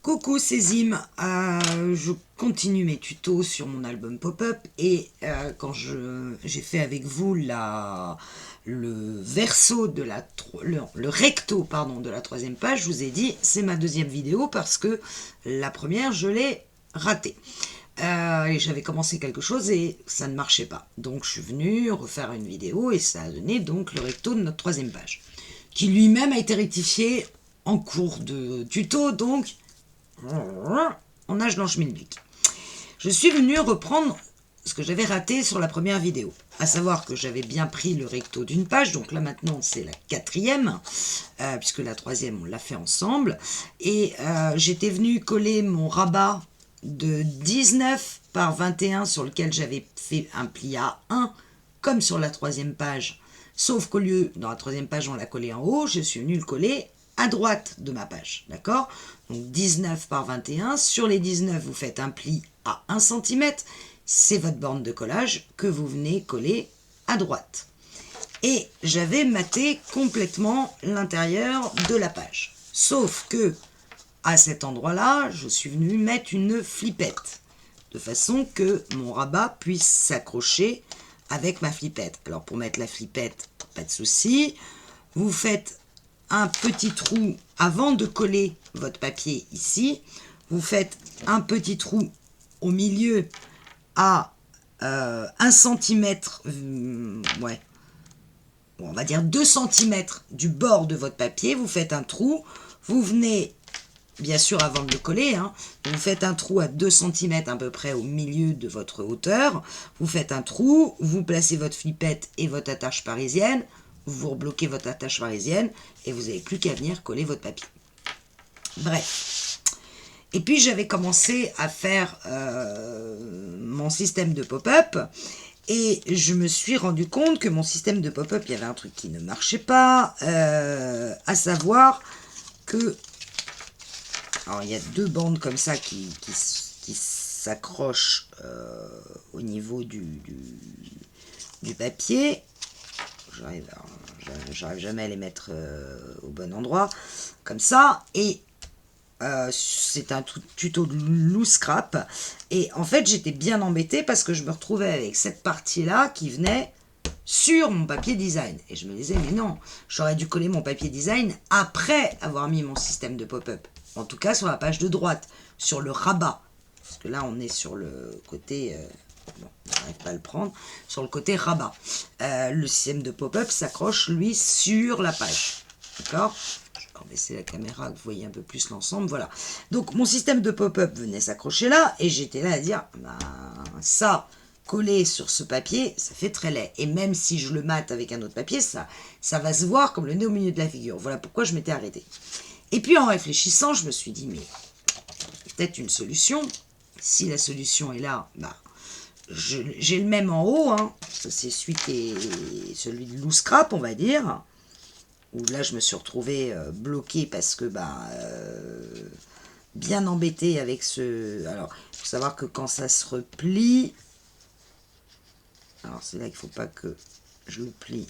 Coucou, c'est Zim. Je continue mes tutos sur mon album pop-up et quand j'ai fait avec vous le verso de le recto pardon, de la troisième page, je vous ai dit c'est ma deuxième vidéo parce que la première je l'ai ratée. Et j'avais commencé quelque chose et ça ne marchait pas. Donc je suis venue refaire une vidéo et ça a donné donc le recto de notre troisième page, qui lui-même a été rectifié en cours de tuto, donc en nage dans le schmilblick. Je suis venue reprendre ce que j'avais raté sur la première vidéo, à savoir que j'avais bien pris le recto d'une page, donc là maintenant c'est la quatrième, puisque la troisième on l'a fait ensemble, et j'étais venue coller mon rabat de 19 par 21 sur lequel j'avais fait un pli à 1, comme sur la troisième page, sauf qu'au lieu, dans la troisième page on l'a collé en haut, je suis venue le coller à droite de ma page, d'accord? Donc 19 par 21, sur les 19 vous faites un pli à 1 cm, c'est votre borne de collage que vous venez coller à droite. Et j'avais maté complètement l'intérieur de la page, sauf que à cet endroit-là, je suis venu mettre une flippette, de façon que mon rabat puisse s'accrocher avec ma flippette. Alors pour mettre la flippette, pas de souci, vous faites un petit trou avant de coller votre papier ici, vous faites un petit trou au milieu à 1 cm, ouais, bon, on va dire 2 cm du bord de votre papier, vous faites un trou, vous venez, bien sûr avant de le coller, hein, vous faites un trou à 2 cm à peu près au milieu de votre hauteur, vous faites un trou, vous placez votre flippette et votre attache parisienne, vous rebloquez votre attache parisienne et vous n'avez plus qu'à venir coller votre papier. Bref. Et puis j'avais commencé à faire mon système de pop-up et je me suis rendu compte que mon système de pop-up, il y avait un truc qui ne marchait pas, à savoir que, alors il y a deux bandes comme ça qui s'accrochent au niveau du papier. J'arrive jamais à les mettre au bon endroit, comme ça, et c'est un tuto de loose scrap, et en fait j'étais bien embêtée parce que je me retrouvais avec cette partie là qui venait sur mon papier design, et je me disais mais non, j'aurais dû coller mon papier design après avoir mis mon système de pop-up, en tout cas sur la page de droite, sur le rabat, parce que là on est sur le côté bon, on n'arrive pas à le prendre, sur le côté rabat. Le système de pop-up s'accroche, lui, sur la page. D'accord? Je vais baisser la caméra, que vous voyez un peu plus l'ensemble. Voilà. Donc, mon système de pop-up venait s'accrocher là, et j'étais là à dire, ben, ça, collé sur ce papier, ça fait très laid. Et même si je le mate avec un autre papier, ça va se voir comme le nez au milieu de la figure. Voilà pourquoi je m'étais arrêtée. Et puis, en réfléchissant, je me suis dit, mais peut-être une solution. Si la solution est là, bah, j'ai le même en haut, hein. Ça c'est celui de loose scrap, on va dire, où là je me suis retrouvée bloquée parce que bien embêtée avec ce. Alors il faut savoir que quand ça se replie, alors c'est là qu'il faut pas que je le plie,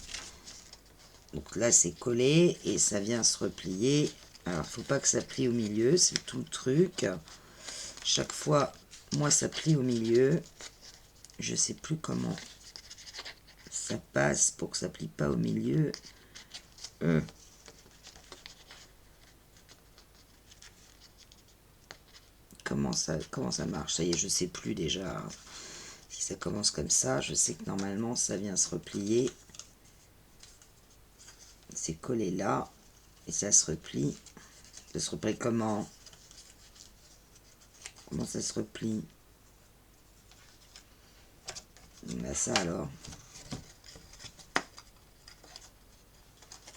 donc là c'est collé et ça vient se replier. Alors il faut pas que ça plie au milieu, c'est tout le truc. Chaque fois moi ça plie au milieu. Je sais plus comment ça passe pour que ça plie pas au milieu. Comment ça marche? Ça y est, je sais plus déjà. Si ça commence comme ça, je sais que normalement ça vient se replier. C'est collé là et ça se replie. Ça se replie comment? Comment ça se replie? Bah ça alors.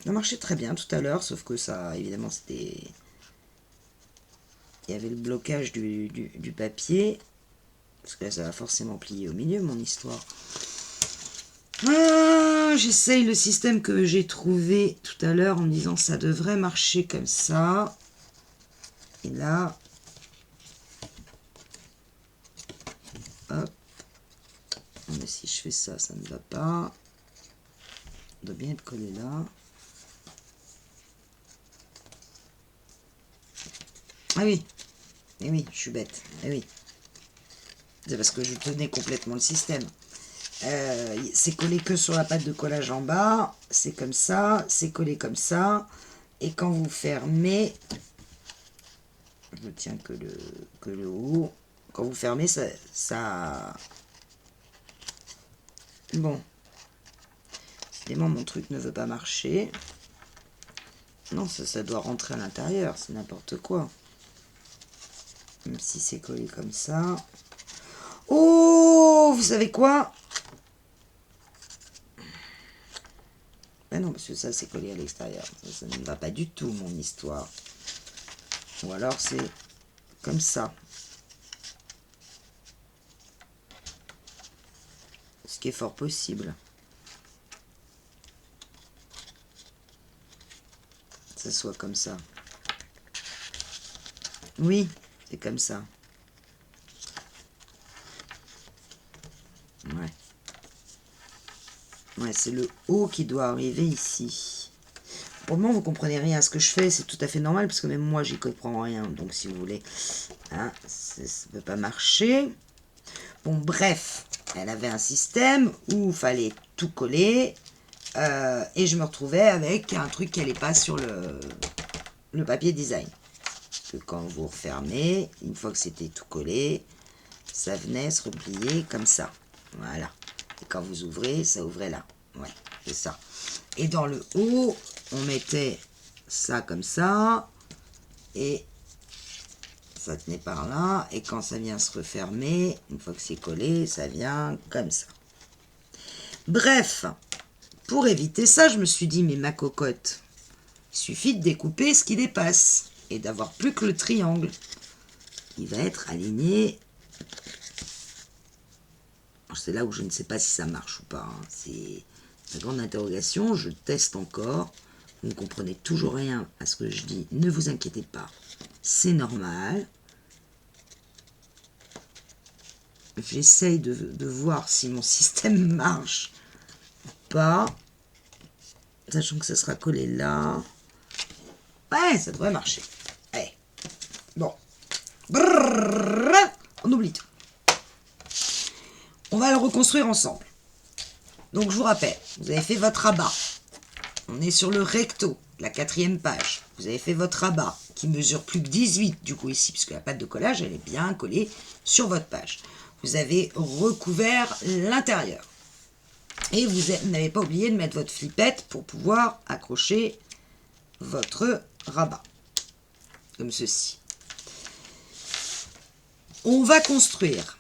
Ça marchait très bien tout à l'heure, sauf que ça, évidemment, c'était... Il y avait le blocage du papier. Parce que là, ça va forcément plier au milieu, mon histoire. Ah, j'essaye le système que j'ai trouvé tout à l'heure en me disant ça devrait marcher comme ça. Et là... Hop. Mais si je fais ça, ça ne va pas. On doit bien être collé là. Ah oui, Et oui, je suis bête. Et oui. C'est parce que je tenais complètement le système. C'est collé que sur la pâte de collage en bas. C'est comme ça. C'est collé comme ça. Et quand vous fermez, je tiens que le haut. Quand vous fermez, ça... Bon. Décidément, mon truc ne veut pas marcher. Non, ça doit rentrer à l'intérieur. C'est n'importe quoi. Même si c'est collé comme ça. Oh, vous savez quoi? Ben non, parce que ça, c'est collé à l'extérieur. Ça ne va pas du tout, mon histoire. Ou alors, c'est comme ça. Ce qui est fort possible. Que ça soit comme ça. Oui, c'est comme ça. Ouais. Ouais, c'est le haut qui doit arriver ici. Pour le moment, vous comprenez rien à ce que je fais. C'est tout à fait normal, parce que même moi, j'y comprends rien. Donc, si vous voulez, hein, ça ne peut pas marcher. Bon, bref. Elle avait un système où il fallait tout coller. Et je me retrouvais avec un truc qui n'allait pas sur le papier design. Que quand vous refermez, une fois que c'était tout collé, ça venait se replier comme ça. Voilà. Et quand vous ouvrez, ça ouvrait là. Ouais, c'est ça. Et dans le haut, on mettait ça comme ça. Et ça tenait par là. Et quand ça vient se refermer, une fois que c'est collé, ça vient comme ça. Bref, pour éviter ça, je me suis dit, mais ma cocotte, il suffit de découper ce qui dépasse. Et d'avoir plus que le triangle. Il va être aligné. C'est là où je ne sais pas si ça marche ou pas. Hein. C'est une grande interrogation. Je teste encore. Vous ne comprenez toujours rien à ce que je dis. Ne vous inquiétez pas. C'est normal. J'essaye de voir si mon système marche ou pas. Sachant que ça sera collé là. Ouais, ça devrait marcher. Allez. Bon. Brrr, on oublie tout. On va le reconstruire ensemble. Donc je vous rappelle, vous avez fait votre rabat. On est sur le recto, la 4e page. Vous avez fait votre rabat qui mesure plus que 18 du coup ici, puisque la pâte de collage elle est bien collée sur votre page. Vous avez recouvert l'intérieur. Et vous n'avez pas oublié de mettre votre flippette pour pouvoir accrocher votre rabat. Comme ceci. On va construire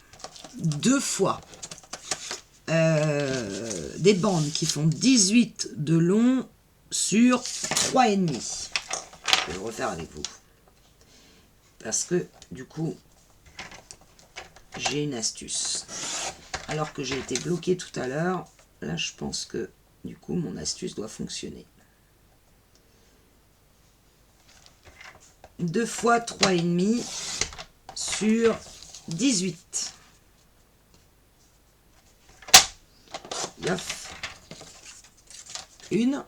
2 fois des bandes qui font 18 de long sur 3,5. Je vais le refaire avec vous. Parce que du coup, j'ai une astuce. Alors que j'ai été bloqué tout à l'heure, là je pense que du coup mon astuce doit fonctionner. 2 fois 3,5 sur 18. Yoff. 1.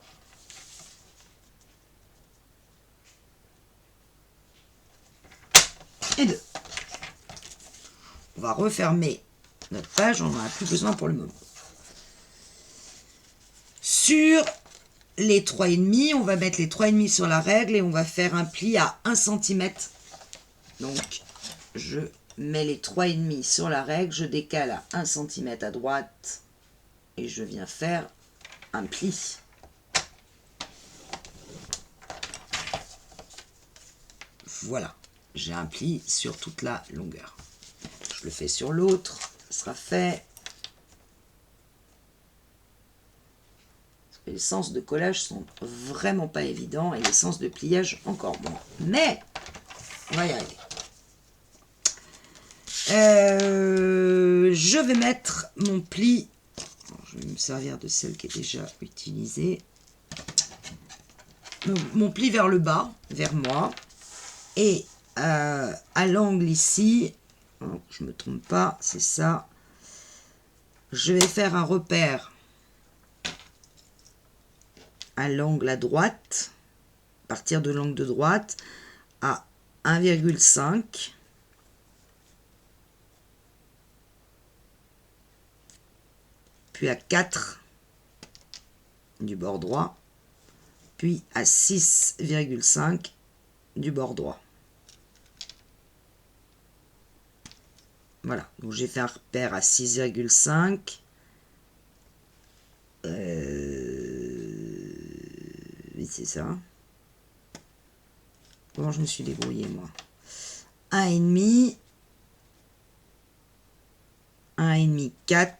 Et 2. On va refermer notre page, on n'en a plus besoin pour le moment. Sur les 3,5, on va mettre les 3,5 sur la règle et on va faire un pli à 1 cm. Donc, je mets les 3,5 sur la règle, je décale à 1 cm à droite et je viens faire un pli. Voilà, j'ai un pli sur toute la longueur. Je le fais sur l'autre, ça sera fait. Les sens de collage sont vraiment pas évidents et les sens de pliage encore moins. Mais on va y arriver. Je vais mettre mon pli. Je vais me servir de celle qui est déjà utilisée. Mon pli vers le bas, vers moi. Et à l'angle ici, je ne me trompe pas, c'est ça. Je vais faire un repère à l'angle à droite, à partir de l'angle de droite, à 1,5. puis à 4 du bord droit, puis à 6,5 du bord droit. Voilà, donc j'ai fait un repère à 6,5. Oui, c'est ça. Comment je me suis débrouillé, moi? 1,5. 1,5, 4.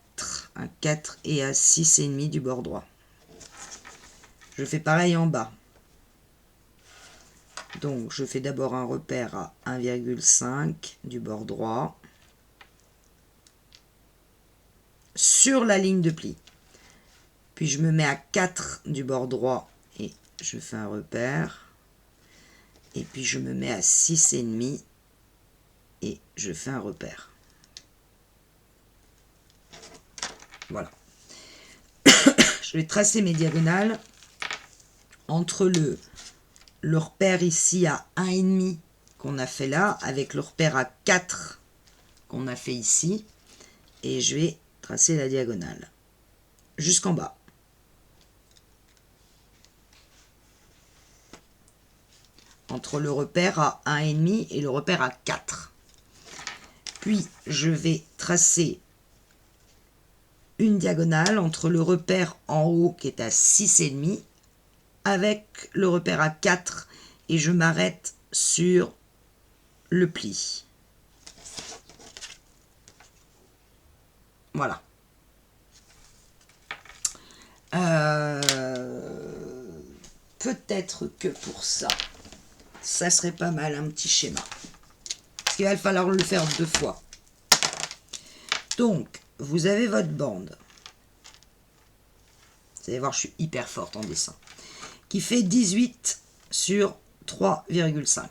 Un 4 et à 6,5 du bord droit. Je fais pareil en bas. Donc, je fais d'abord un repère à 1,5 du bord droit sur la ligne de pli. Puis, je me mets à 4 du bord droit et je fais un repère. Et puis, je me mets à 6,5 et je fais un repère. Voilà. Je vais tracer mes diagonales entre le repère ici à 1,5 qu'on a fait là, avec le repère à 4 qu'on a fait ici. Et je vais tracer la diagonale jusqu'en bas. Entre le repère à 1,5 et le repère à 4. Puis, je vais tracer une diagonale entre le repère en haut qui est à 6,5 avec le repère à 4 et je m'arrête sur le pli. Voilà. Peut-être que pour ça, ça serait pas mal un petit schéma. Parce qu'il va falloir le faire 2 fois. Donc, vous avez votre bande. Vous allez voir, je suis hyper forte en dessin. Qui fait 18 sur 3,5.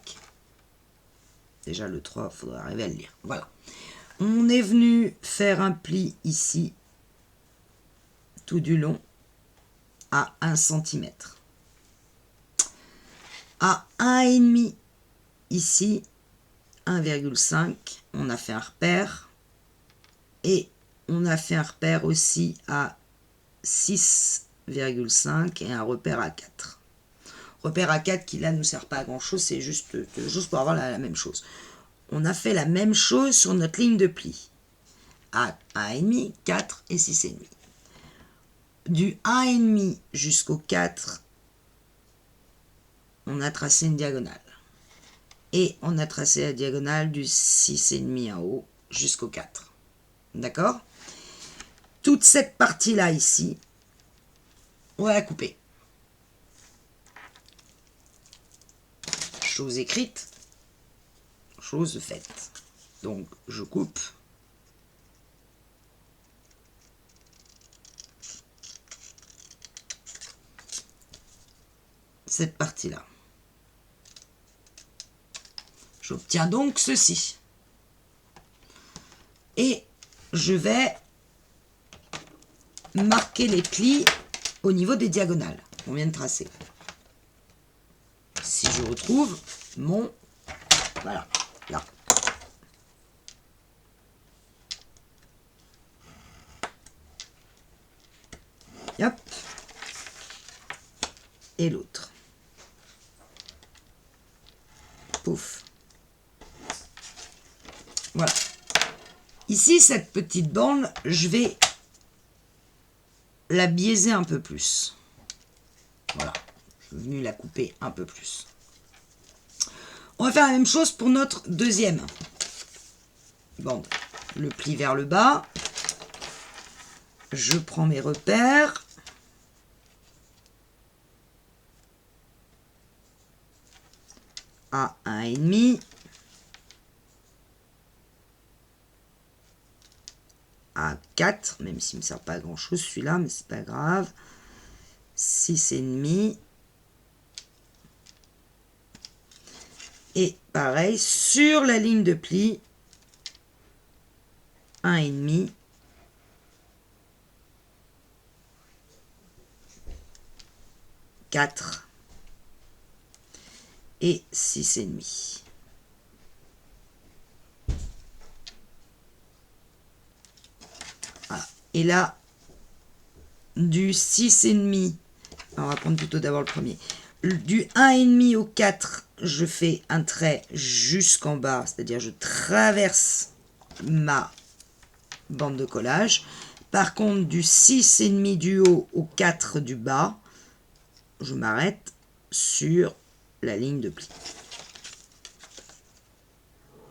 Déjà le 3, il faudrait arriver à le lire. Voilà. On est venu faire un pli ici, tout du long, à 1 cm. À 1,5 ici, 1,5, on a fait un repère. Et on a fait un repère aussi à 6,5 et un repère à 4. Repère à 4 qui là ne nous sert pas à grand chose, c'est juste pour avoir la même chose. On a fait la même chose sur notre ligne de pli. À 1,5, 4 et 6,5. Du 1,5 jusqu'au 4, on a tracé une diagonale. Et on a tracé la diagonale du 6,5 en haut jusqu'au 4. D'accord? Toute cette partie-là ici, on va la couper. Chose écrite, chose faite. Donc, je coupe. Cette partie-là. J'obtiens donc ceci. Et je vais marquer les plis au niveau des diagonales qu'on vient de tracer. Si je retrouve mon... Voilà, là. Hop. Et l'autre. Pouf. Voilà. Ici, cette petite bande, je vais la biaiser un peu plus. Voilà. Je suis venu la couper un peu plus. On va faire la même chose pour notre deuxième bande. Le pli vers le bas. Je prends mes repères. À 1,5. À 4, même s'il ne me sert pas à grand chose celui-là, mais c'est pas grave. 6,5. Et pareil, sur la ligne de pli, 1,5. 4 et 6,5. Voilà. Et là, du 6,5, on va prendre plutôt d'abord le premier, du 1,5 au 4, je fais un trait jusqu'en bas, c'est-à-dire je traverse ma bande de collage. Par contre, du 6,5 du haut au 4 du bas, je m'arrête sur la ligne de pli.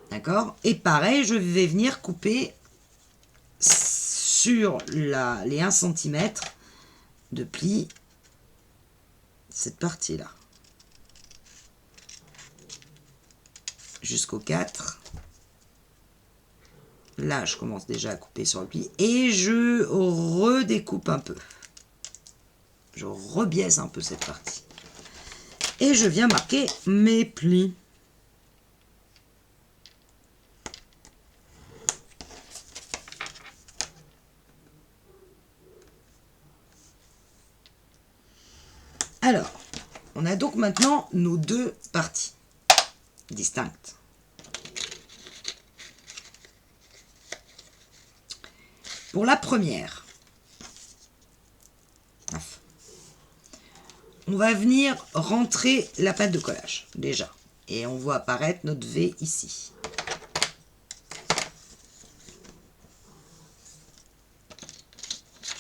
D'accord? Et pareil, je vais venir couper sur les 1 cm de pli cette partie-là. Jusqu'au 4. Là, je commence déjà à couper sur le pli. Et je redécoupe un peu. Je rebiaise un peu cette partie. Et je viens marquer mes plis. Alors, on a donc maintenant nos deux parties distinctes. Pour la première, on va venir rentrer la pâte de collage, déjà. Et on voit apparaître notre V ici.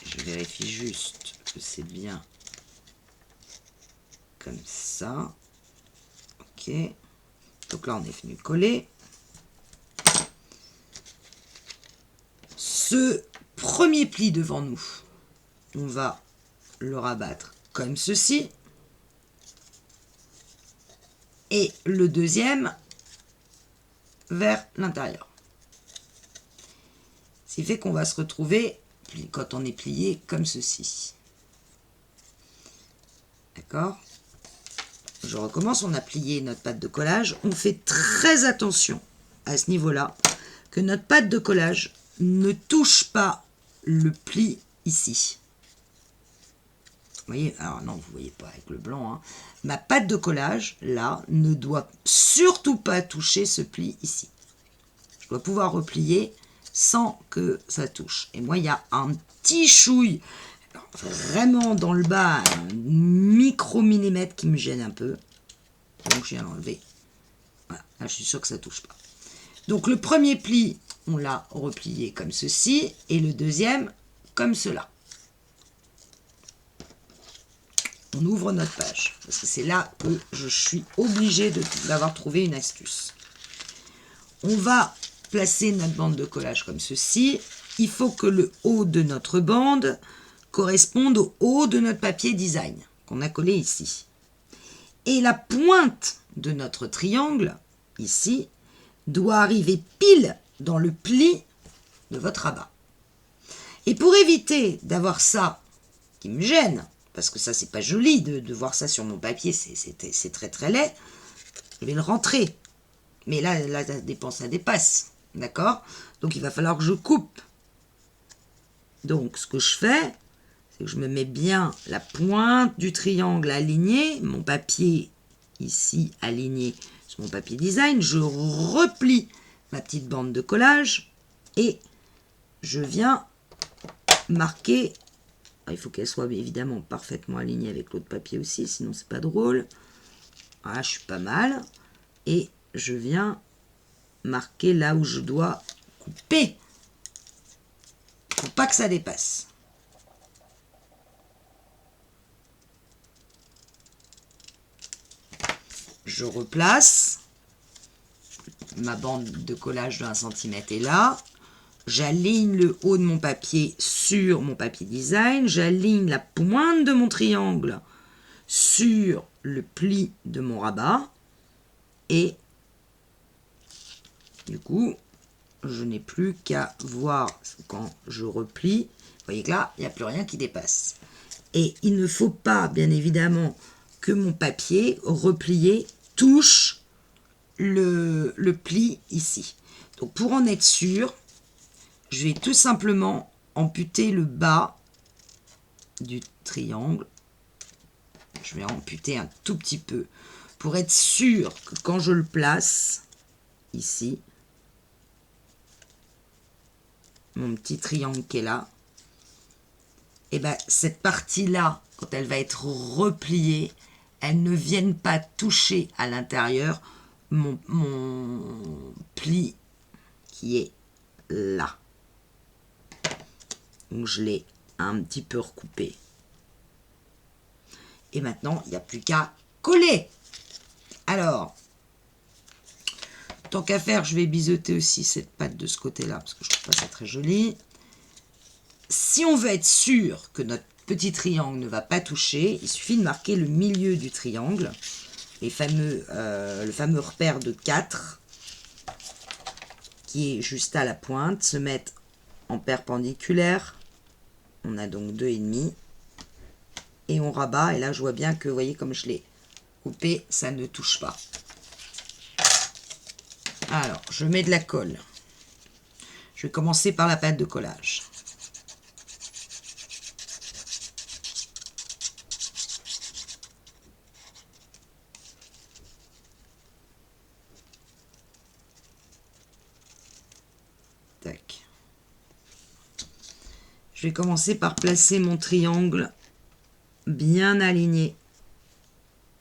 Je vérifie juste que c'est bien comme ça. Ok. Donc là, on est venu coller. Ce premier pli devant nous, on va le rabattre comme ceci. Et le deuxième vers l'intérieur. Ce qui fait qu'on va se retrouver, quand on est plié, comme ceci. D'accord? Je recommence, on a plié notre pâte de collage. On fait très attention à ce niveau-là, que notre pâte de collage ne touche pas le pli ici. Vous voyez, alors non, vous ne voyez pas avec le blanc. Hein. Ma pâte de collage, là, ne doit surtout pas toucher ce pli ici. Je dois pouvoir replier sans que ça touche. Et moi, il y a un petit chouille, vraiment dans le bas, un micro-millimètre qui me gêne un peu. Donc, je viens l'enlever. Voilà, là, je suis sûre que ça ne touche pas. Donc, le premier pli, on l'a replié comme ceci. Et le deuxième, comme cela. On ouvre notre page, parce que c'est là que je suis obligée d'avoir trouvé une astuce. On va placer notre bande de collage comme ceci. Il faut que le haut de notre bande corresponde au haut de notre papier design qu'on a collé ici. Et la pointe de notre triangle, ici, doit arriver pile dans le pli de votre rabat. Et pour éviter d'avoir ça qui me gêne, parce que ça, c'est pas joli de voir ça sur mon papier, c'est très très laid. Je vais le rentrer. Mais là, ça dépasse. D'accord? Donc, il va falloir que je coupe. Donc, ce que je fais, c'est que je me mets bien la pointe du triangle alignée, mon papier ici aligné sur mon papier design. Je replie ma petite bande de collage et je viens marquer. Il faut qu'elle soit évidemment parfaitement alignée avec l'autre papier aussi, sinon c'est pas drôle. Voilà, je suis pas mal. Et je viens marquer là où je dois couper. Pour pas que ça dépasse. Je replace. Ma bande de collage de 1 cm est là. J'aligne le haut de mon papier sur mon papier design. J'aligne la pointe de mon triangle sur le pli de mon rabat. Et du coup, je n'ai plus qu'à voir quand je replie. Vous voyez que là, il n'y a plus rien qui dépasse. Et il ne faut pas, bien évidemment, que mon papier replié touche le pli ici. Donc, pour en être sûr, je vais tout simplement amputer le bas du triangle. Je vais amputer un tout petit peu pour être sûr que quand je le place ici, mon petit triangle qui est là, et ben cette partie-là, quand elle va être repliée, elle ne vienne pas toucher à l'intérieur mon pli qui est là. Donc je l'ai un petit peu recoupé. Et maintenant, il n'y a plus qu'à coller. Alors, tant qu'à faire, je vais biseauter aussi cette patte de ce côté-là, parce que je trouve pas ça très joli. Si on veut être sûr que notre petit triangle ne va pas toucher, il suffit de marquer le milieu du triangle, le fameux repère de 4, qui est juste à la pointe, se mettre en perpendiculaire. On a donc 2,5. Et on rabat, et là je vois bien que, vous voyez, comme je l'ai coupé, ça ne touche pas. Alors, je mets de la colle. Je vais commencer par la pâte de collage. Tac. Je vais commencer par placer mon triangle bien aligné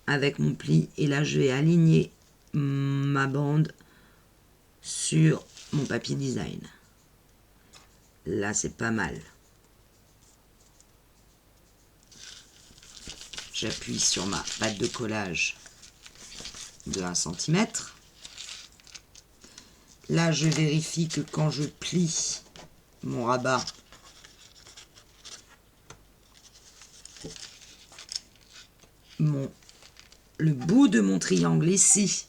avec mon pli. Et là, je vais aligner ma bande sur mon papier design. Là, c'est pas mal. J'appuie sur ma pâte de collage de 1 cm. Là, je vérifie que quand je plie mon rabat, le bout de mon triangle ici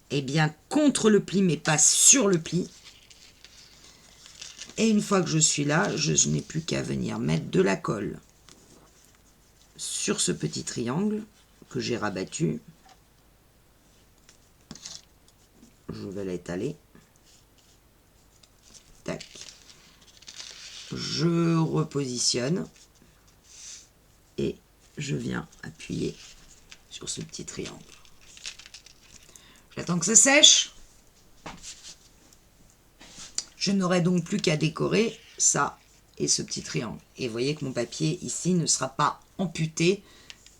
est bien contre le pli, mais pas sur le pli. Et une fois que je suis là, je n'ai plus qu'à venir mettre de la colle sur ce petit triangle que j'ai rabattu. Je vais l'étaler. Tac. Je repositionne et je viens appuyer sur ce petit triangle. J'attends que ça sèche. Je n'aurai donc plus qu'à décorer ça et ce petit triangle. Et vous voyez que mon papier ici ne sera pas amputé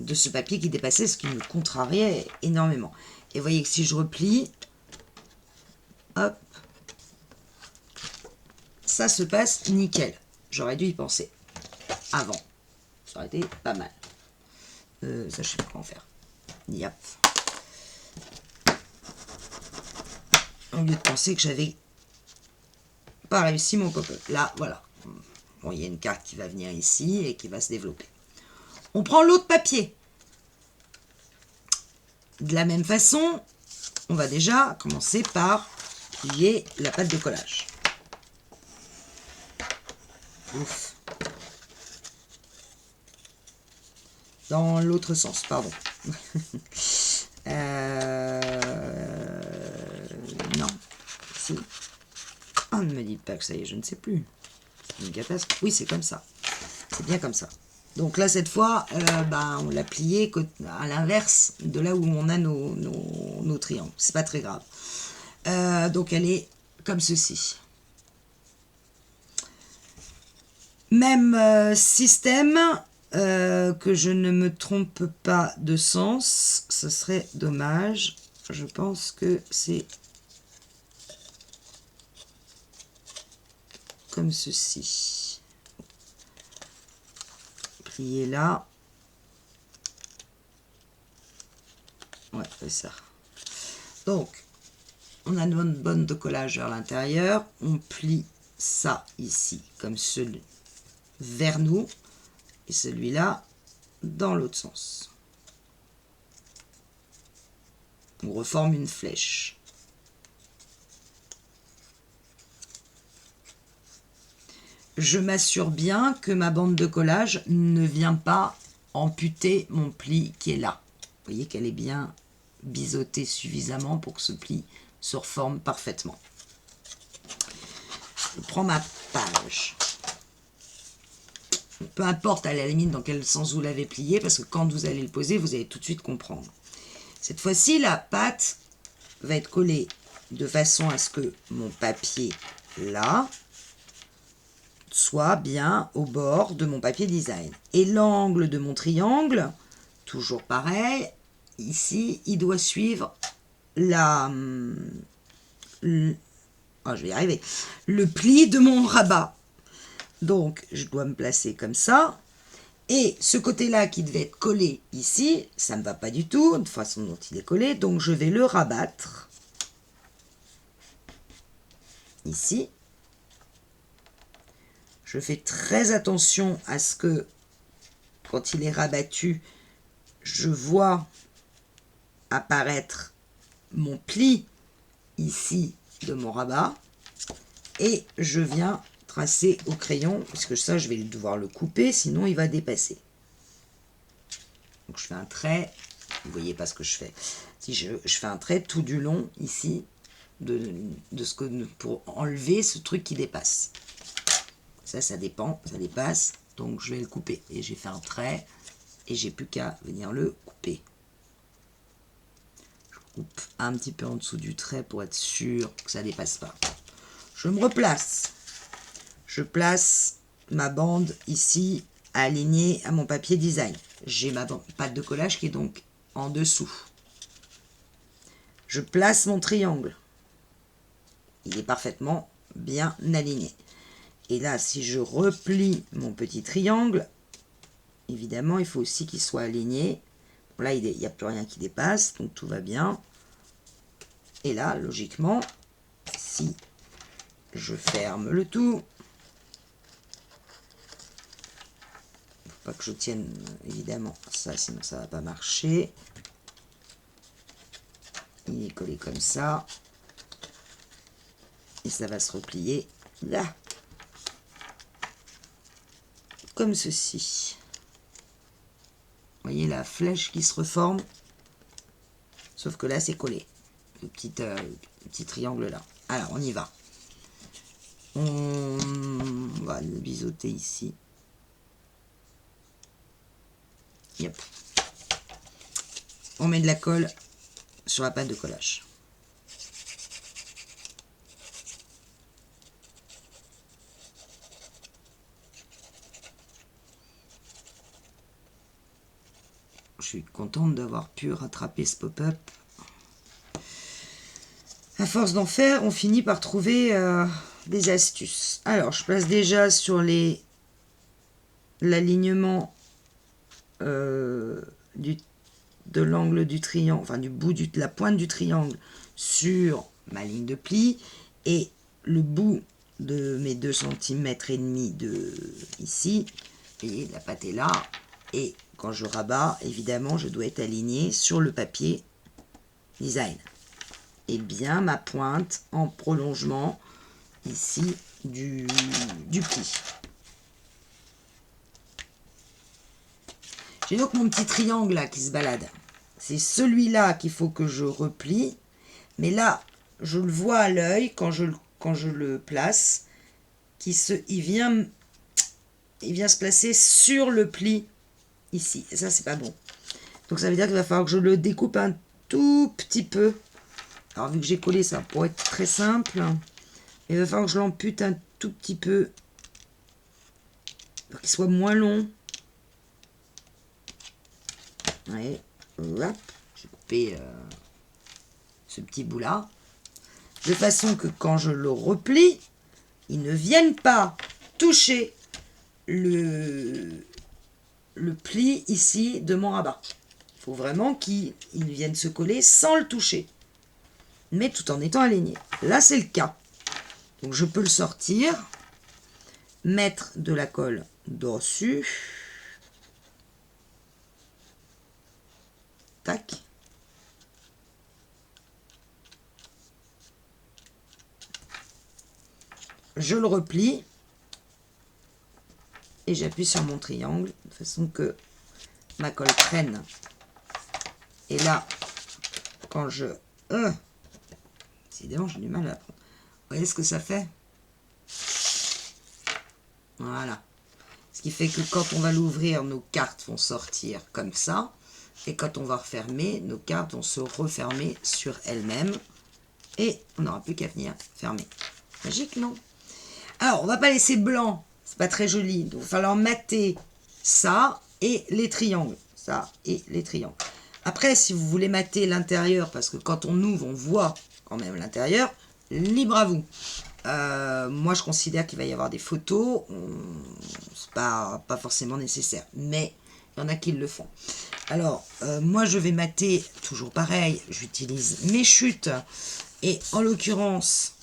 de ce papier qui dépassait, ce qui me contrariait énormément. Et vous voyez que si je replie, hop, ça se passe nickel. J'aurais dû y penser avant. Ça aurait été pas mal. Ça, je sais pas comment faire. Yep. Au lieu de penser que j'avais pas réussi mon pop-up. Là, voilà. Bon, il y a une carte qui va venir ici et qui va se développer. On prend l'autre papier. De la même façon, on va déjà commencer par plier la pâte de collage. Ouf. Dans l'autre sens, pardon. Non. Si. Oh, ne me dites pas que ça y est, je ne sais plus. C'est une catastrophe. Oui, c'est comme ça. C'est bien comme ça. Donc là, cette fois, on l'a plié à l'inverse de là où on a nos triangles. C'est pas très grave. Donc elle est comme ceci. Même système, que je ne me trompe pas de sens, ce serait dommage. Je pense que c'est comme ceci. Plier là. Ouais, c'est ça. Donc, on a notre bande de collage vers l'intérieur. On plie ça ici, comme celui vers nous. Et celui-là, dans l'autre sens. On reforme une flèche. Je m'assure bien que ma bande de collage ne vient pas amputer mon pli qui est là. Vous voyez qu'elle est bien biseautée suffisamment pour que ce pli se reforme parfaitement. Je prends ma page. Peu importe à la limite dans quel sens vous l'avez plié, parce que quand vous allez le poser, vous allez tout de suite comprendre. Cette fois-ci, la pâte va être collée de façon à ce que mon papier là soit bien au bord de mon papier design. Et l'angle de mon triangle, toujours pareil, ici, il doit suivre je vais y arriver, le pli de mon rabat. Donc, je dois me placer comme ça. Et ce côté-là qui devait être collé ici, ça ne me va pas du tout, de façon dont il est collé. Donc, je vais le rabattre ici. Je fais très attention à ce que, quand il est rabattu, je vois apparaître mon pli ici de mon rabat. Et je viens tracer au crayon, parce que ça, je vais devoir le couper, sinon il va dépasser. Donc, je fais un trait. Vous ne voyez pas ce que je fais. Si je fais un trait tout du long, ici, pour enlever ce truc qui dépasse. Ça dépend, ça dépasse, donc je vais le couper. Et j'ai fait un trait, et j'ai plus qu'à venir le couper. Je coupe un petit peu en dessous du trait pour être sûr que ça ne dépasse pas. Je me replace. Je place ma bande ici, alignée à mon papier design. J'ai ma pâte de collage qui est donc en dessous. Je place mon triangle. Il est parfaitement bien aligné. Et là, si je replie mon petit triangle, évidemment, il faut aussi qu'il soit aligné. Bon, là, il n'y a plus rien qui dépasse, donc tout va bien. Et là, logiquement, si je ferme le tout, il ne faut pas que je tienne, évidemment, ça, sinon ça ne va pas marcher. Il est collé comme ça. Et ça va se replier là. Comme ceci. Vous voyez la flèche qui se reforme. Sauf que là, c'est collé. Le petit triangle là. Alors, on y va. On va le biseauter ici. Yep. On met de la colle sur la pâte de collage. Je suis contente d'avoir pu rattraper ce pop-up. À force d'en faire, on finit par trouver des astuces. Alors, je place déjà sur l'alignement de l'angle du triangle, enfin du bout de la pointe du triangle sur ma ligne de pli, et le bout de mes 2 cm et demi de ici, et la pâte est là, et quand je rabats, évidemment, je dois être aligné sur le papier design. Et bien ma pointe en prolongement ici du pli. J'ai donc mon petit triangle là qui se balade. C'est celui-là qu'il faut que je replie. Mais là, je le vois à l'œil quand je le place, il vient se placer sur le pli ici. Et ça, c'est pas bon. Donc ça veut dire qu'il va falloir que je le découpe un tout petit peu. Alors vu que j'ai collé, ça pourrait être très simple. Il va falloir que je l'ampute un tout petit peu pour qu'il soit moins long. Ouais, hop, j'ai coupé ce petit bout là, de façon que quand je le replie, il ne vienne pas toucher le pli ici de mon rabat. Il faut vraiment qu'il vienne se coller sans le toucher, mais tout en étant aligné. Là, c'est le cas. Donc, je peux le sortir, mettre de la colle dessus. Tac. Je le replie et j'appuie sur mon triangle de façon que ma colle prenne. Et là, quand je... décidément, j'ai du mal à prendre. Vous voyez ce que ça fait? Voilà. Ce qui fait que quand on va l'ouvrir, nos cartes vont sortir comme ça. Et quand on va refermer, nos cartes vont se refermer sur elles-mêmes. Et on n'aura plus qu'à venir fermer. Magique, non? Alors, on va pas laisser blanc C'est pas très joli. Donc, il va falloir mater ça et les triangles. Ça et les triangles. Après, si vous voulez mater l'intérieur, parce que quand on ouvre, on voit quand même l'intérieur, libre à vous. Moi, je considère qu'il va y avoir des photos. C'est pas forcément nécessaire. Mais il y en a qui le font. Alors, moi, je vais mater, toujours pareil, j'utilise mes chutes. Et en l'occurrence,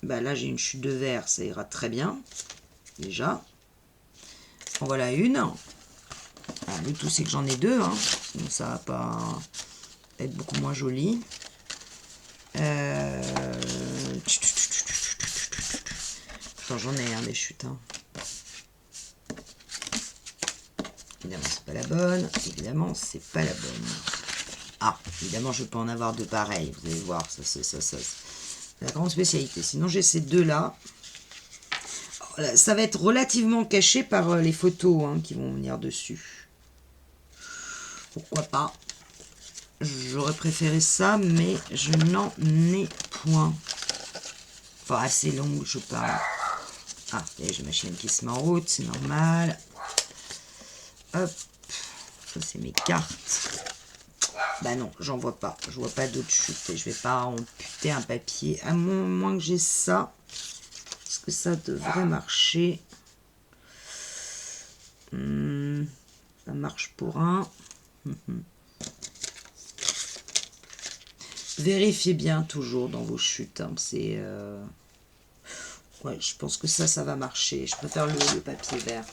bah là, j'ai une chute de verre, ça ira très bien. Déjà. En voilà une. Alors, le tout, c'est que j'en ai deux. Hein, sinon, ça va pas être beaucoup moins joli. J'en ai des chutes. Hein. Évidemment, c'est pas la bonne. Évidemment, c'est pas la bonne. Ah, évidemment, je peux en avoir deux pareils. Vous allez voir, ça c'est la grande spécialité. Sinon, j'ai ces deux-là. Ça va être relativement caché par les photos hein, qui vont venir dessus. Pourquoi pas. J'aurais préféré ça, mais je n'en ai point. Enfin, assez longue, je parle. Ah, et j'ai ma chienne qui se met en route, c'est normal. Hop, ça c'est mes cartes. Bah non, j'en vois pas. Je vois pas d'autres chutes. Et je vais pas amputer un papier. À moins que j'ai ça. Est-ce que ça devrait marcher? Ça marche pour un. Vérifiez bien toujours dans vos chutes. Hein. C'est... Ouais, je pense que ça va marcher. Je préfère le papier vert.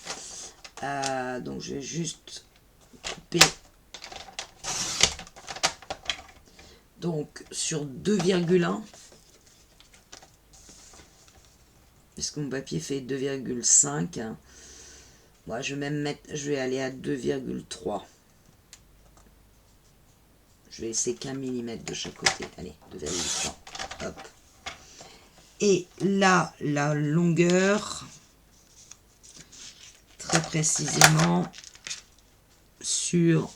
Donc je vais juste couper. Donc sur 2,1. Est-ce que mon papier fait 2,5? Moi, je vais même mettre, je vais aller à 2,3. Je vais laisser qu'un millimètre de chaque côté. Allez, 2,3. Hop. Et là, la longueur, très précisément, sur...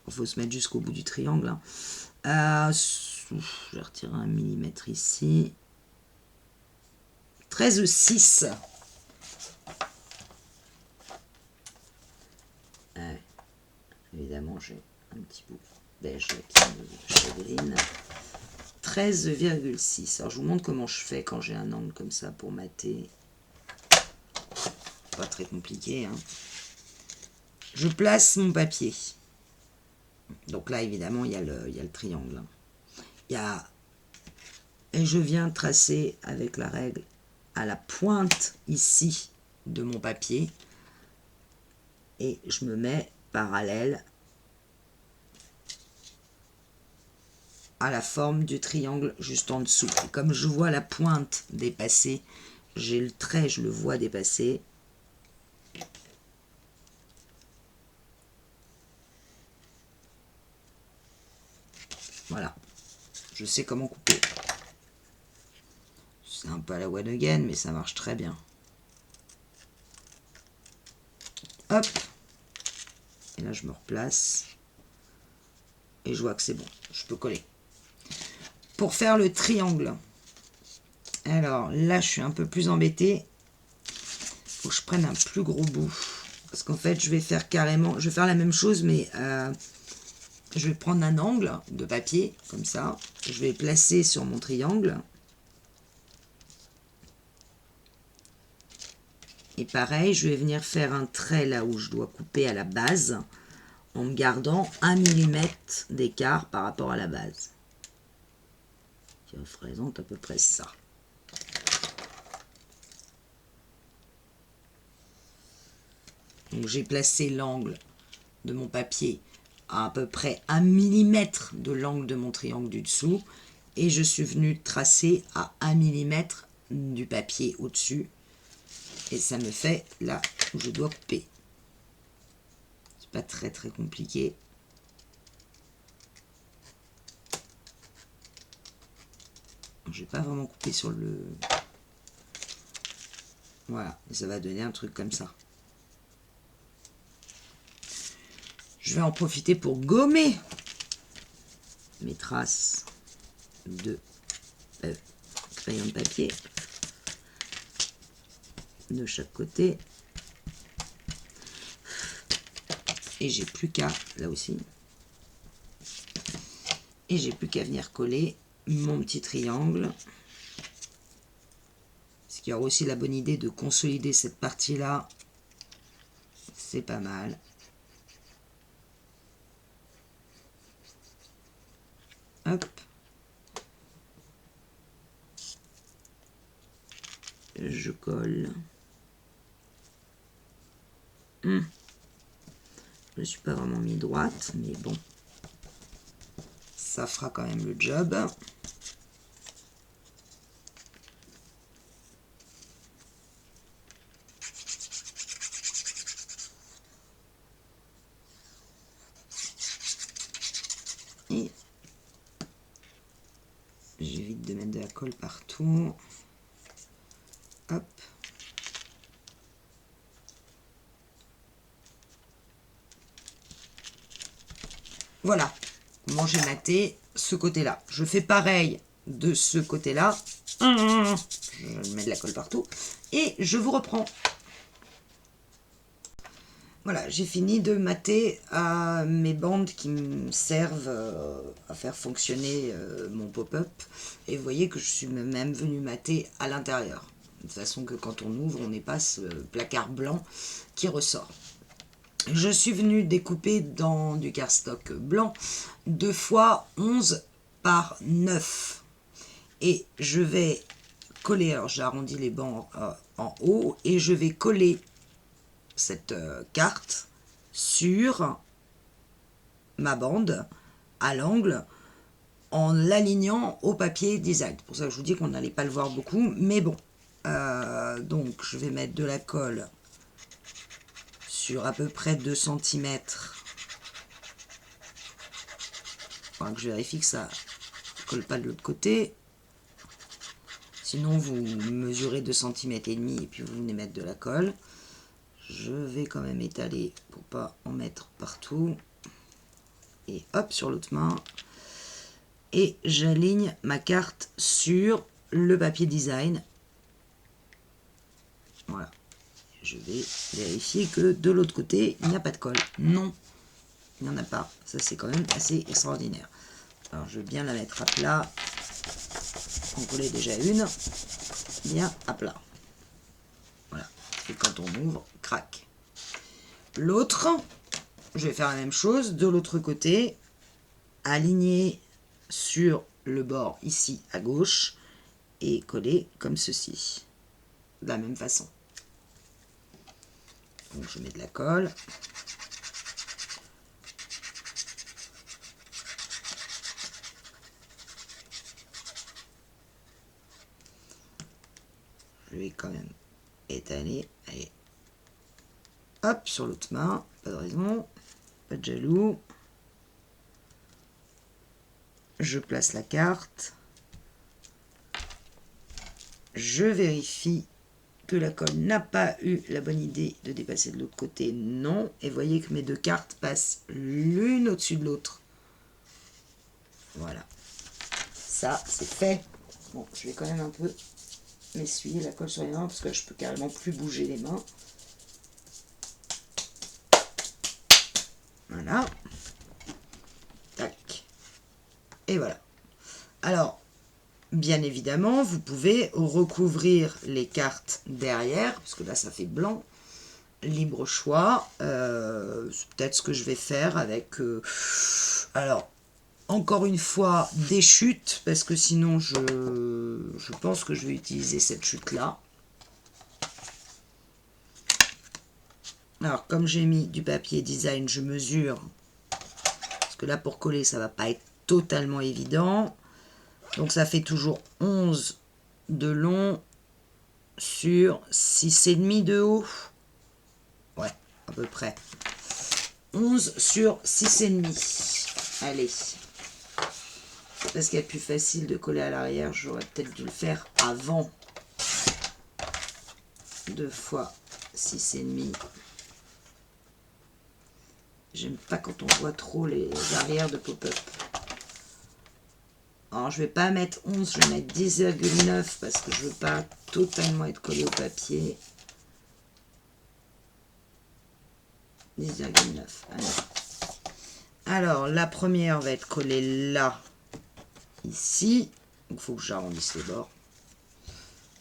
Il faut se mettre jusqu'au bout du triangle. Hein. Je vais retirer un millimètre ici. 13,6. Évidemment, j'ai un petit bout beige qui me chagrine. 13,6. Alors, je vous montre comment je fais quand j'ai un angle comme ça pour mater. Pas très compliqué. Hein. Je place mon papier. Donc là, évidemment, il y a le triangle. Et je viens tracer avec la règle à la pointe ici de mon papier. Et je me mets parallèle à la forme du triangle juste en dessous. Et comme je vois la pointe dépasser, j'ai le trait, je le vois dépasser. Voilà. Je sais comment couper. C'est un peu à la one again, mais ça marche très bien. Hop. Et là, je me replace. Et je vois que c'est bon. Je peux coller. Pour faire le triangle. Alors, là, je suis un peu plus embêtée. Il faut que je prenne un plus gros bout. Parce qu'en fait, je vais faire carrément... Je vais faire la même chose, mais... je vais prendre un angle de papier, comme ça. Je vais placer sur mon triangle. Et pareil, je vais venir faire un trait là où je dois couper à la base, en me gardant 1 mm d'écart par rapport à la base. Qui représente à peu près ça. Donc j'ai placé l'angle de mon papier à peu près 1 mm de l'angle de mon triangle du dessous. Et je suis venu tracer à 1 mm du papier au-dessus. Et ça me fait là où je dois couper. C'est pas très très compliqué. Je vais pas vraiment couper sur le... Voilà, et ça va donner un truc comme ça. Je vais en profiter pour gommer mes traces de crayon de papier. de chaque côté. Et j'ai plus qu'à, là aussi, et j'ai plus qu'à venir coller mon petit triangle. Ce qui aura aussi la bonne idée de consolider cette partie-là. C'est pas mal. Hop. Je colle. Je ne suis pas vraiment mis droite, mais bon. Ça fera quand même le job. Et j'évite de mettre de la colle partout. Hop. Voilà. Comment j'ai maté ce côté-là. Je fais pareil de ce côté-là. Je mets de la colle partout. Et je vous reprends. Voilà, j'ai fini de mater mes bandes qui me servent à faire fonctionner mon pop-up. Et vous voyez que je suis même venue mater à l'intérieur. De façon que quand on ouvre, on n'ait pas ce placard blanc qui ressort. Je suis venue découper dans du cardstock blanc 2 fois 11 par 9. Et je vais coller, alors j'arrondis les bancs en haut, et je vais coller cette carte sur ma bande à l'angle en l'alignant au papier design. C'est pour ça que je vous dis qu'on n'allait pas le voir beaucoup, mais bon. Donc je vais mettre de la colle sur à peu près 2 cm. Il faudra que je vérifie que ça ne colle pas de l'autre côté. Sinon vous mesurez 2 cm et demi et puis vous venez mettre de la colle. Je vais quand même étaler pour pas en mettre partout. Et hop, sur l'autre main. Et j'aligne ma carte sur le papier design. Voilà. Je vais vérifier que de l'autre côté, il n'y a pas de colle. Non, il n'y en a pas. Ça, c'est quand même assez extraordinaire. Alors, je vais bien la mettre à plat. On collait déjà une. Bien à plat. Voilà. Et quand on ouvre, crac. L'autre, je vais faire la même chose. De l'autre côté, aligner sur le bord ici à gauche et coller comme ceci. De la même façon. Donc je mets de la colle. Je vais quand même étaler. Allez. Hop, sur l'autre main. Pas de raison. Pas de jaloux. Je place la carte. Je vérifie que la colle n'a pas eu la bonne idée de dépasser de l'autre côté. Non. Et voyez que mes deux cartes passent l'une au-dessus de l'autre. Voilà. Ça, c'est fait. Bon, je vais quand même un peu m'essuyer la colle sur les mains parce que je peux carrément plus bouger les mains. Voilà. Tac. Et voilà. Alors, bien évidemment, vous pouvez recouvrir les cartes derrière, parce que là, ça fait blanc. Libre choix. C'est peut-être ce que je vais faire avec... alors, encore une fois, des chutes, parce que sinon, je pense que je vais utiliser cette chute-là. Alors, comme j'ai mis du papier design, je mesure. Parce que là, pour coller, ça va pas être totalement évident. Donc, ça fait toujours 11 de long sur 6,5 de haut. Ouais, à peu près. 11 sur 6,5. Allez. Parce qu'il y a plus facile de coller à l'arrière, j'aurais peut-être dû le faire avant. 2 fois 6,5. J'aime pas quand on voit trop les arrières de pop-up. Alors, je vais pas mettre 11, je vais mettre 10,9 parce que je veux pas totalement être collé au papier. 10,9. Alors, la première va être collée là, ici. Il faut que j'arrondisse les bords.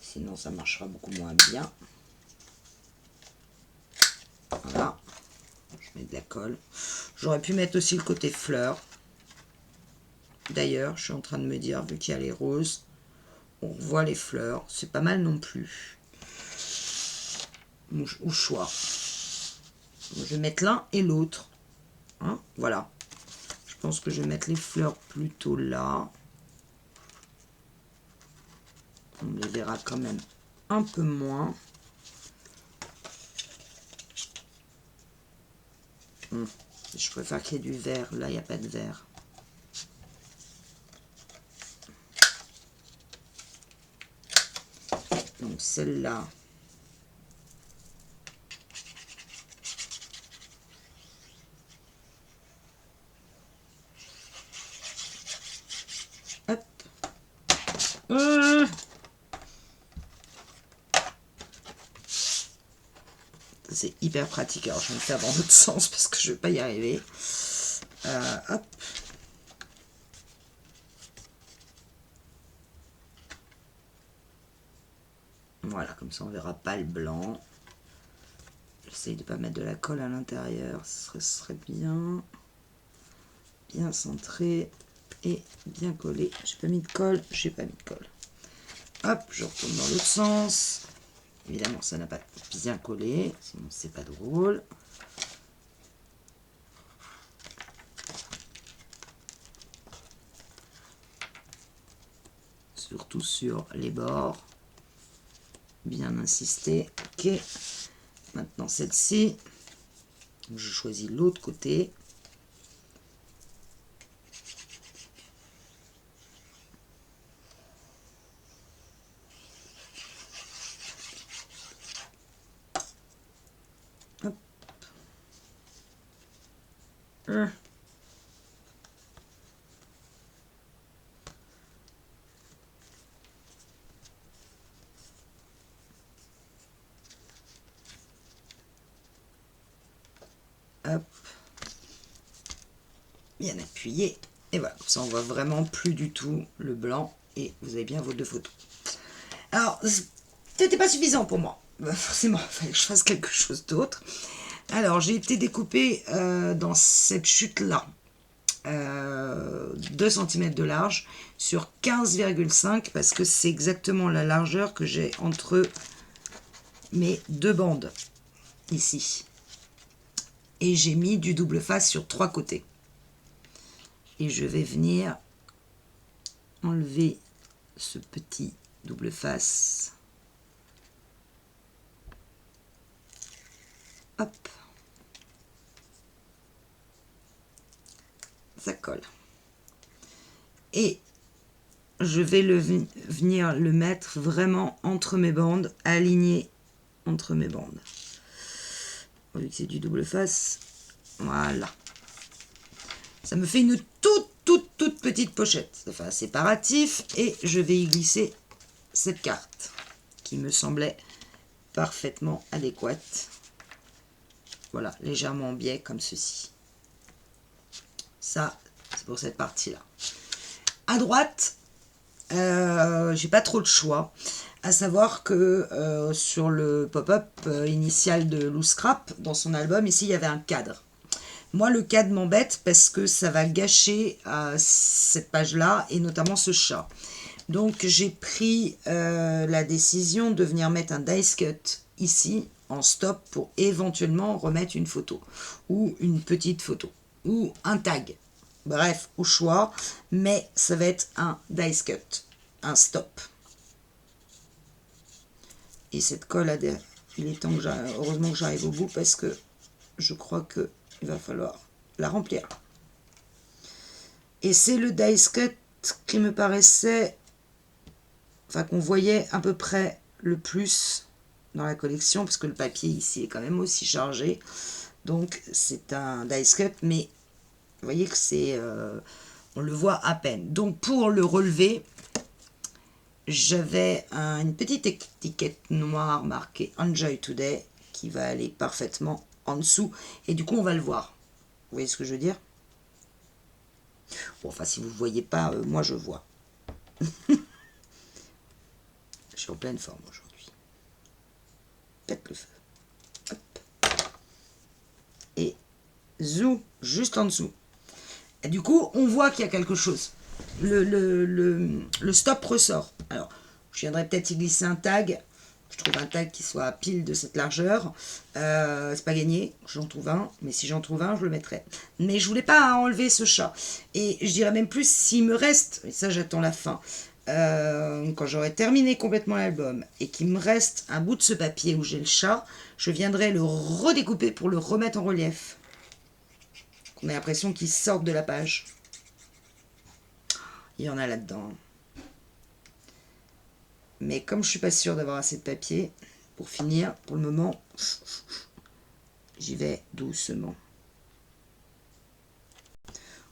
Sinon, ça marchera beaucoup moins bien. Voilà. Je mets de la colle. J'aurais pu mettre aussi le côté fleur. D'ailleurs, je suis en train de me dire, vu qu'il y a les roses, on voit les fleurs. C'est pas mal non plus. Au choix. Je vais mettre l'un et l'autre. Hein, voilà. Je pense que je vais mettre les fleurs plutôt là. On les verra quand même un peu moins. Je préfère qu'il y ait du vert. Là, il n'y a pas de vert. Donc celle-là. Hop. C'est hyper pratique. Alors, je vais me faire dans l'autre sens parce que je ne vais pas y arriver. Hop. Voilà, comme ça, on ne verra pas le blanc. J'essaye de ne pas mettre de la colle à l'intérieur. Ce serait bien. Bien centré et bien collé. J'ai pas mis de colle. J'ai pas mis de colle. Hop, je retourne dans l'autre sens. Évidemment, ça n'a pas bien collé, sinon c'est pas drôle. Surtout sur les bords. Bien insister. Ok. Maintenant celle-ci. Je choisis l'autre côté. Hop. Hop. Bien appuyé. Et voilà, ça on voit vraiment plus du tout le blanc. Et vous avez bien vos deux photos. Alors, c'était pas suffisant pour moi. Forcément, il fallait que je fasse quelque chose d'autre. Alors, j'ai été découpée dans cette chute-là. 2 cm de large sur 15,5 parce que c'est exactement la largeur que j'ai entre mes deux bandes ici. Et j'ai mis du double face sur 3 côtés. Et je vais venir enlever ce petit double face. Hop. Ça colle. Et je vais venir le mettre vraiment entre mes bandes, aligné entre mes bandes. Vu que c'est du double face, voilà. Ça me fait une toute petite pochette. Ça fait un séparatif et je vais y glisser cette carte qui me semblait parfaitement adéquate. Voilà, légèrement en biais comme ceci. Ça, c'est pour cette partie-là. À droite, j'ai pas trop de choix. À savoir que sur le pop-up initial de Loose Scrap, dans son album, ici, il y avait un cadre. Moi, le cadre m'embête parce que ça va gâcher cette page-là, et notamment ce chat. Donc, j'ai pris la décision de venir mettre un dice cut ici, en stop, pour éventuellement remettre une photo, ou une petite photo, ou un tag. Bref, au choix, mais ça va être un dice cut, un stop. Et cette colle, il est temps que heureusement que j'arrive au bout parce que je crois que il va falloir la remplir. Et c'est le dice cut qui me paraissait, enfin qu'on voyait à peu près le plus dans la collection, parce que le papier ici est quand même aussi chargé. Donc c'est un dice cut, mais vous voyez que c'est, on le voit à peine. Donc pour le relever, j'avais une petite étiquette noire marquée Enjoy Today qui va aller parfaitement en dessous. Et du coup, on va le voir. Vous voyez ce que je veux dire? Bon, enfin, si vous ne voyez pas, moi, je vois. Je suis en pleine forme aujourd'hui. Pète le feu. Hop. Et zou, juste en dessous. Et du coup, on voit qu'il y a quelque chose. Le stop ressort. Alors, je viendrai peut-être y glisser un tag. Je trouve un tag qui soit pile de cette largeur. C'est pas gagné, j'en trouve un. Mais si j'en trouve un, je le mettrai. Mais je voulais pas enlever ce chat. Et je dirais même plus, s'il me reste, et ça j'attends la fin, quand j'aurai terminé complètement l'album et qu'il me reste un bout de ce papier où j'ai le chat, je viendrai le redécouper pour le remettre en relief. On a l'impression qu'il sort de la page. Il y en a là-dedans. Mais comme je suis pas sûre d'avoir assez de papier, pour finir, pour le moment, j'y vais doucement.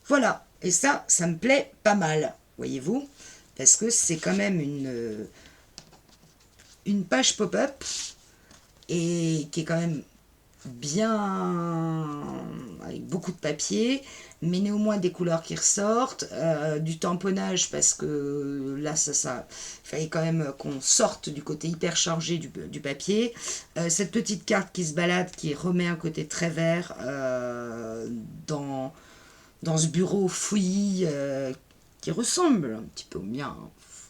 Voilà. Et ça me plaît pas mal, voyez-vous, parce que c'est quand même une page pop-up et qui est quand même bien avec beaucoup de papier, mais néanmoins des couleurs qui ressortent, du tamponnage parce que là ça il fallait quand même qu'on sorte du côté hyper chargé du papier, cette petite carte qui se balade qui remet un côté très vert dans ce bureau fouillis qui ressemble un petit peu au mien,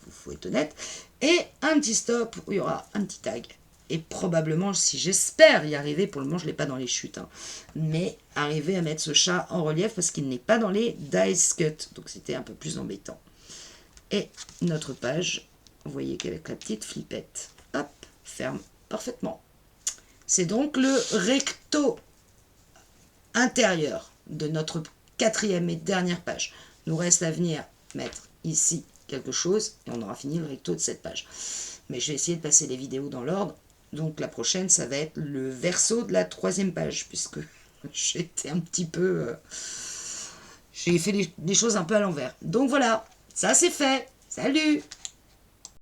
faut être honnête, et un petit stop où il y aura un petit tag. Et probablement, si j'espère y arriver, pour le moment je ne l'ai pas dans les chutes, hein, mais arriver à mettre ce chat en relief parce qu'il n'est pas dans les dice cut, donc c'était un peu plus embêtant. Et notre page, vous voyez qu'avec la petite flippette, hop, ferme parfaitement. C'est donc le recto intérieur de notre 4e et dernière page. Nous reste à venir mettre ici quelque chose et on aura fini le recto de cette page. Mais je vais essayer de passer les vidéos dans l'ordre. Donc la prochaine, ça va être le verso de la 3e page, puisque j'ai été un petit peu... j'ai fait les choses un peu à l'envers. Donc voilà, ça c'est fait. Salut!